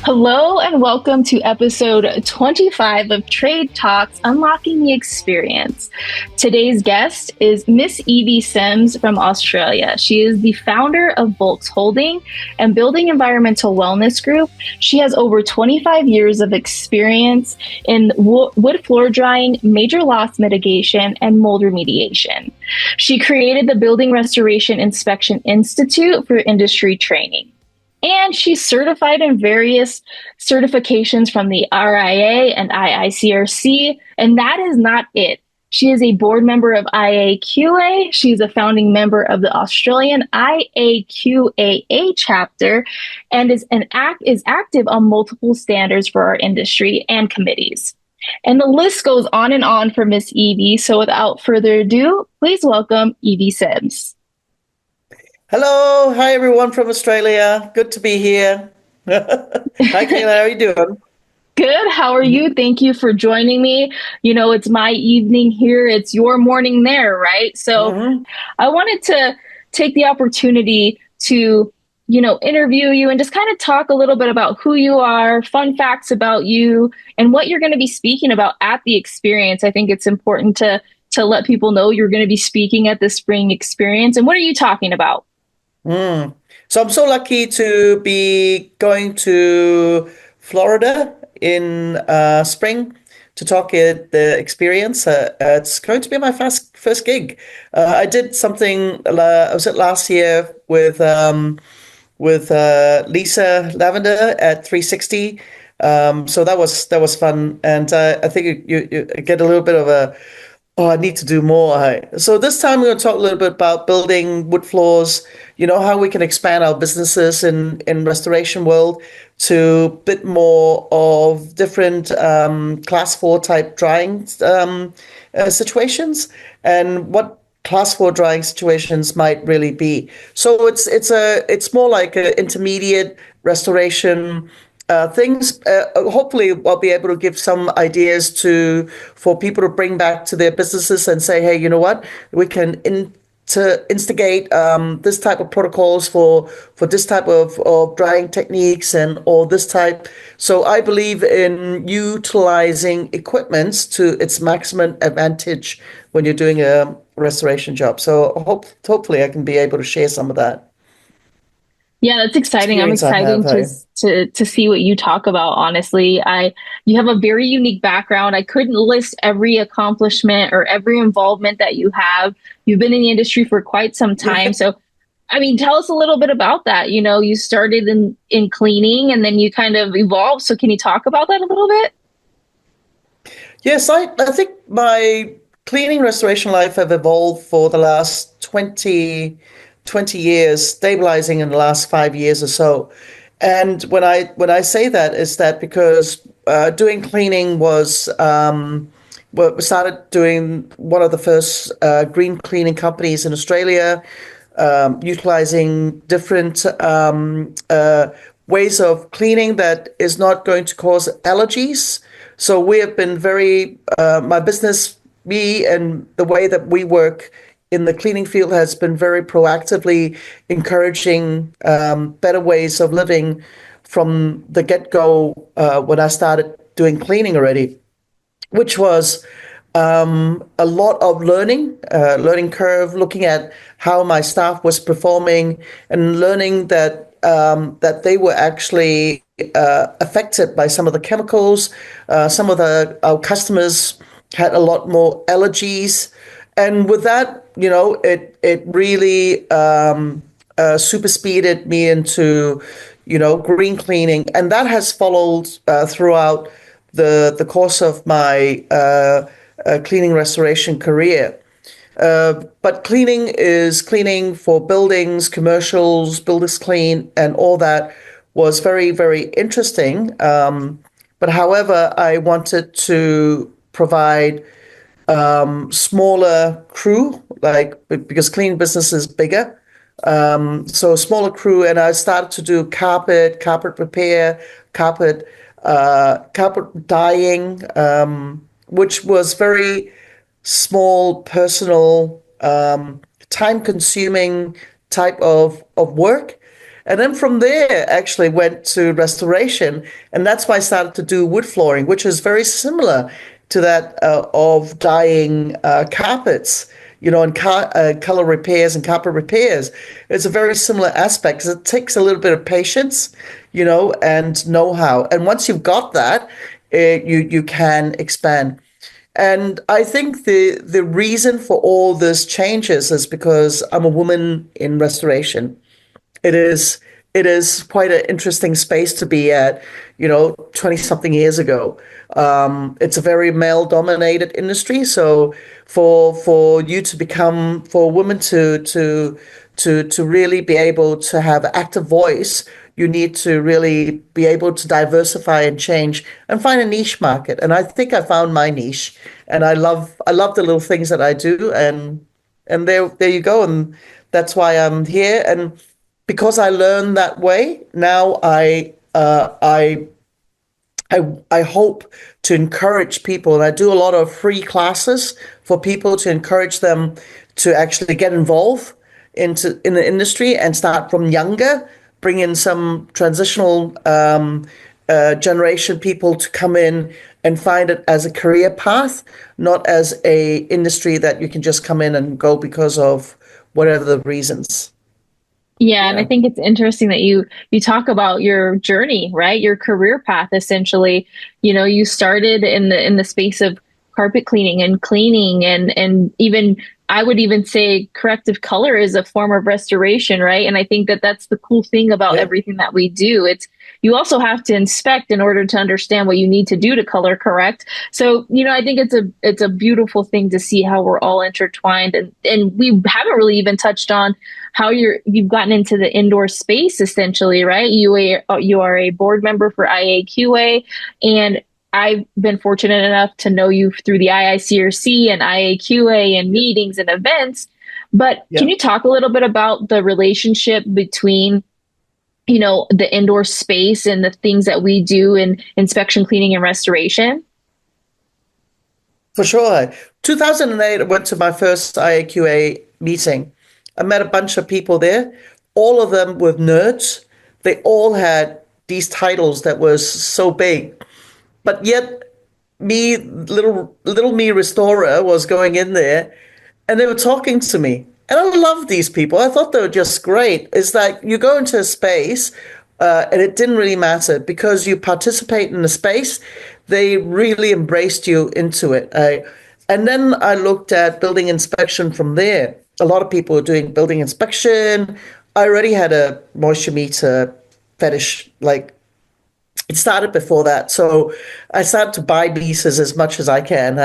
Hello and welcome to episode 25 of Trade Talks Unlocking the Experience. Today's guest is Miss Evie Sims from Australia. She is the founder of Volks Holding and Building Environmental Wellness Group. She has over 25 years of experience in wood floor drying, major loss mitigation, and mold remediation. She created the Building Restoration Inspection Institute for industry training. And she's certified in various certifications from the RIA and IICRC. And that is not it. She is a board member of IAQA. She's a founding member of the Australian IAQAA chapter and is active on multiple standards for our industry and committees. And the list goes on and on for Miss Evie. So without further ado, please welcome Evie Sims. Hello. Hi, everyone from Australia. Good to be here. Hi, Kayla. How are you doing? Good. How are you? Thank you for joining me. You know, it's my evening here. It's your morning there, right? So I wanted to take the opportunity to, interview you and just kind of talk a little bit about who you are, fun facts about you, and what you're going to be speaking about at the experience. I think it's important to let people know you're going to be speaking at the spring experience. And what are you talking about? So I'm so lucky to be going to Florida in spring to talk at the experience. It's going to be my first gig. I did something. I was at last year with Lisa Lavender at 360. So that was fun, and I think you get a little bit of a. Oh, I need to do more. So this time we're going to talk a little bit about building wood floors, how we can expand our businesses in restoration world to a bit more of different class 4 type drying situations and what class 4 drying situations might really be. So it's more like an intermediate restoration things. Hopefully I'll be able to give some ideas for people to bring back to their businesses and say, hey, you know what, we can instigate this type of protocols for this type of drying techniques and all this type. So I believe in utilizing equipment to its maximum advantage when you're doing a restoration job. So hopefully I can be able to share some of that. Yeah, that's exciting. I'm excited to see what you talk about, honestly. You have a very unique background. I couldn't list every accomplishment or every involvement that you have. You've been in the industry for quite some time. So, tell us a little bit about that. You started in cleaning and then you kind of evolved. So can you talk about that a little bit? Yes, I think my cleaning restoration life have evolved for the last 20 years, stabilizing in the last 5 years or so. And when I say that, is that because doing cleaning was we started doing one of the first green cleaning companies in Australia, utilizing different ways of cleaning that is not going to cause allergies. So we have been my business, me and the way that we work in the cleaning field has been very proactively encouraging better ways of living from the get-go when I started doing cleaning already, which was a lot of learning curve, looking at how my staff was performing and learning that they were actually affected by some of the chemicals. Some of our customers had a lot more allergies. And with that, it really super speeded me into, green cleaning. And that has followed throughout the course of my cleaning restoration career. But cleaning is cleaning for buildings, commercials, builders clean, and all that was very, very interesting. But however, I wanted to provide smaller crew, because cleaning business is bigger. So a smaller crew, and I started to do carpet repair, carpet dyeing, which was very small, personal, time-consuming type of work. And then from there, actually went to restoration. And that's why I started to do wood flooring, which is very similar to that of dyeing carpets, and color repairs and carpet repairs. It's a very similar aspect because it takes a little bit of patience, and know-how. And once you've got that, you can expand. And I think the reason for all this changes is because I'm a woman in restoration. It is quite an interesting space to be at, 20 something years ago. It's a very male dominated industry. So for you to become, for a woman to really be able to have an active voice, you need to really be able to diversify and change and find a niche market. And I think I found my niche, and I love the little things that I do, and there you go. And that's why I'm here. And because I learned that way, now I hope to encourage people, and I do a lot of free classes for people to encourage them to actually get involved in the industry and start from younger, bring in some transitional generation people to come in and find it as a career path, not as a industry that you can just come in and go because of whatever the reasons. Yeah, and I Yeah. think it's interesting that you talk about your journey, right? Your career path essentially. You started in the space of carpet cleaning and cleaning and even I would even say corrective color is a form of restoration, right? And I think that that's the cool thing about Yeah. everything that we do. It's you also have to inspect in order to understand what you need to do to color correct. So, I think it's a beautiful thing to see how we're all intertwined and we haven't really even touched on how you've gotten into the indoor space essentially, right? You are a board member for IAQA, and I've been fortunate enough to know you through the IICRC and IAQA and meetings and events. But can Yeah. you talk a little bit about the relationship between, the indoor space and the things that we do in inspection, cleaning, and restoration? For sure. 2008, I went to my first IAQA meeting. I met a bunch of people there, all of them were nerds. They all had these titles that was so big. But yet, me, little me restorer, was going in there, and they were talking to me. And I love these people. I thought they were just great. It's like you go into a space, and it didn't really matter because you participate in the space. They really embraced you into it. And then I looked at building inspection from there. A lot of people were doing building inspection. I already had a moisture meter fetish, like it started before that. So I started to buy pieces as much as I can.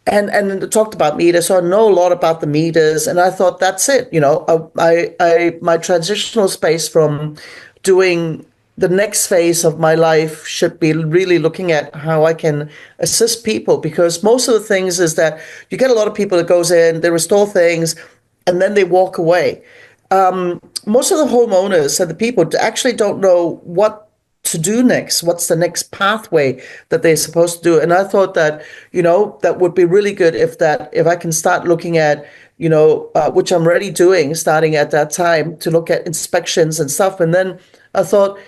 And talked about meters. So I know a lot about the meters, and I thought that's it. My transitional space from doing the next phase of my life should be really looking at how I can assist people, because most of the things is that you get a lot of people that goes in, they restore things, and then they walk away. Most of the homeowners and the people actually don't know what to do next. What's the next pathway that they're supposed to do? And I thought that, that would be really good if I can start looking at, which I'm already doing, starting at that time to look at inspections and stuff. And then I thought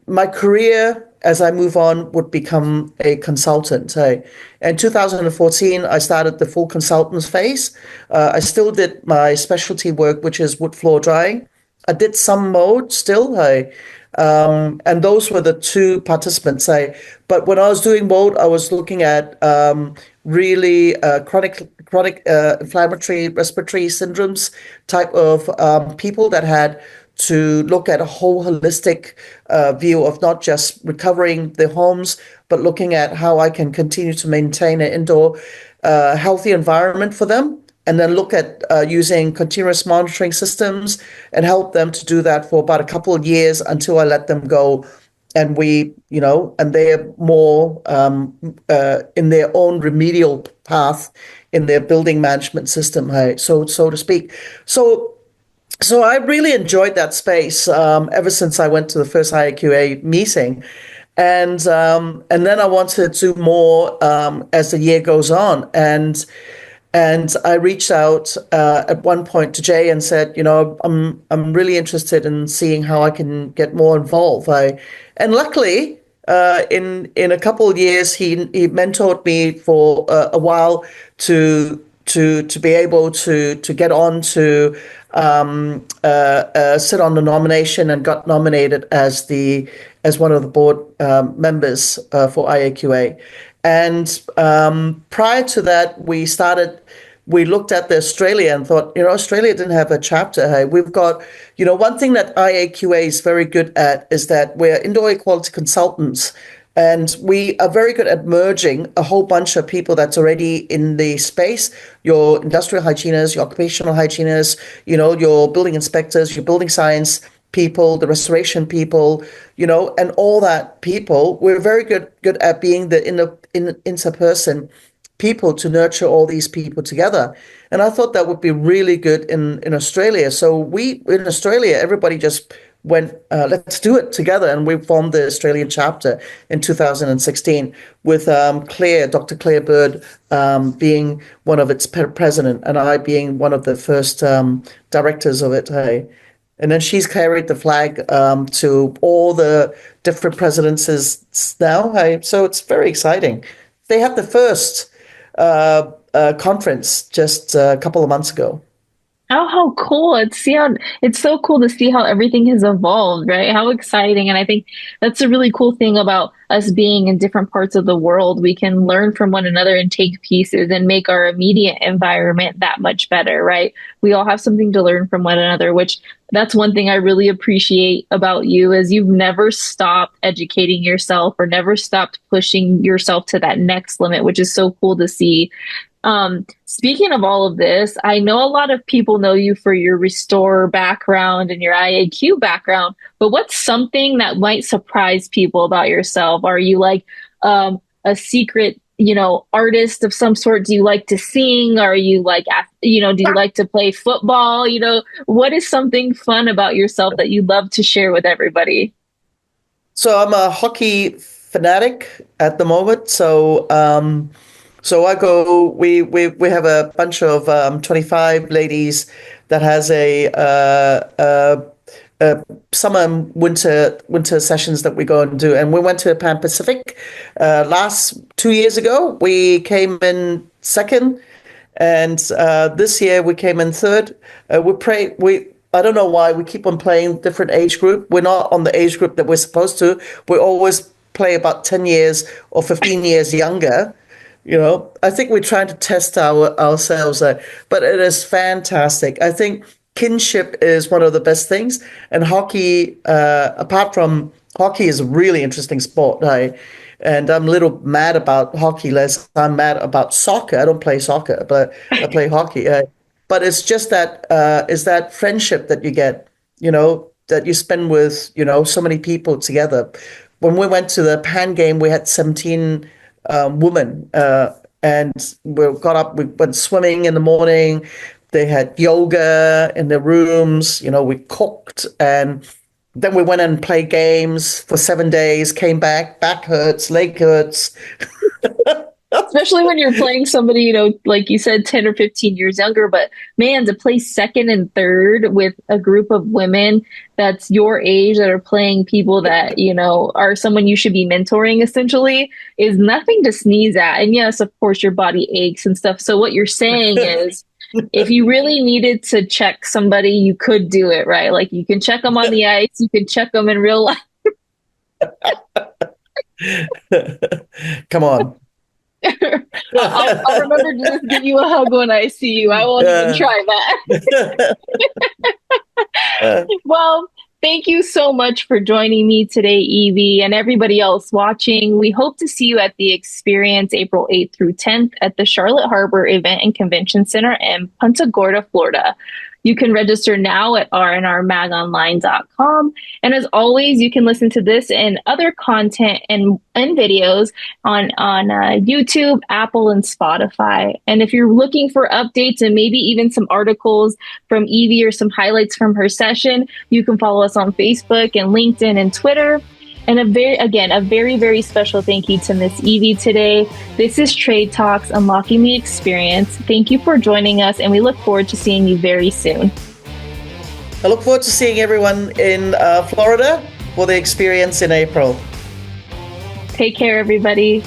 my career as I move on would become a consultant. In 2014, I started the full consultants phase. I still did my specialty work, which is wood floor drying. I did some mode still, and those were the two participants. But when I was doing mode, I was looking at really chronic inflammatory respiratory syndromes type of people that had to look at a whole holistic view of not just recovering the homes, but looking at how I can continue to maintain an indoor healthy environment for them, and then look at using continuous monitoring systems and help them to do that for about a couple of years until I let them go. And and they're more in their own remedial path in their building management system, so to speak. So I really enjoyed that space ever since I went to the first IAQA meeting, and then I wanted to do more as the year goes on, And I reached out at one point to Jay and said, I'm really interested in seeing how I can get more involved. And luckily, in a couple of years, he mentored me for a while to be able to get on to sit on the nomination, and got nominated as one of the board members for IAQA. And prior to that, we looked at the Australia and thought, Australia didn't have a chapter. Hey, we've got, one thing that IAQA is very good at is that we're indoor air quality consultants. And we are very good at merging a whole bunch of people that's already in the space, your industrial hygienists, your occupational hygienists, your building inspectors, your building science people, the restoration people, and all that people. We're very good at being the interperson people to nurture all these people together. And I thought that would be really good in Australia. So in Australia, everybody just went, let's do it together. And we formed the Australian chapter in 2016 with Dr. Claire Bird being one of its president, and I being one of the first directors of it. Hey. And then she's carried the flag to all the different presidencies now. Hey. So it's very exciting. They had the first conference just a couple of months ago. Oh, how cool. It's so cool to see how everything has evolved, right? How exciting. And I think that's a really cool thing about us being in different parts of the world. We can learn from one another and take pieces and make our immediate environment that much better, right? We all have something to learn from one another, which that's one thing I really appreciate about you is you've never stopped educating yourself or never stopped pushing yourself to that next limit, which is so cool to see. Speaking of all of this, I know a lot of people know you for your Restore background and your IAQ background, but what's something that might surprise people about yourself? Are you like a secret, artist of some sort? Do you like to sing? Are you like, do you like to play football? What is something fun about yourself that you'd love to share with everybody? So I'm a hockey fanatic at the moment. So I go. We have a bunch of 25 ladies that has summer and winter sessions that we go and do. And we went to Pan Pacific last 2 years ago. We came in second, and this year we came in third. I don't know why we keep on playing different age group. We're not on the age group that we're supposed to. We always play about 10 years or 15 years younger. I think we're trying to test ourselves, but it is fantastic. I think kinship is one of the best things. And hockey, apart from hockey, is a really interesting sport. And I'm a little mad about hockey, less I'm mad about soccer. I don't play soccer, but I play hockey. But it's just that is that friendship that you get, that you spend with, so many people together. When we went to the Pan game, we had 17 women, and we got up, we went swimming in the morning. They had yoga in their rooms, we cooked, and then we went and played games for 7 days, came back hurts, leg hurts. Especially when you're playing somebody, like you said, 10 or 15 years younger. But man, to play second and third with a group of women that's your age that are playing people that, are someone you should be mentoring essentially is nothing to sneeze at. And yes, of course, your body aches and stuff. So what you're saying is if you really needed to check somebody, you could do it, right? Like you can check them on the ice, you can check them in real life. Come on. I'll remember to just give you a hug when I see you. I won't even try that. Well, thank you so much for joining me today, Evie, and everybody else watching. We hope to see you at the Experience April 8th through 10th at the Charlotte Harbor Event and Convention Center in Punta Gorda, Florida. You can register now at rnrmagonline.com. And as always, you can listen to this and other content and videos on YouTube, Apple, and Spotify. And if you're looking for updates and maybe even some articles from Evie or some highlights from her session, you can follow us on Facebook and LinkedIn and Twitter. And a very, very special thank you to Miss Evie today. This is Trade Talks, Unlocking the Experience. Thank you for joining us, and we look forward to seeing you very soon. I look forward to seeing everyone in Florida for the experience in April. Take care, everybody.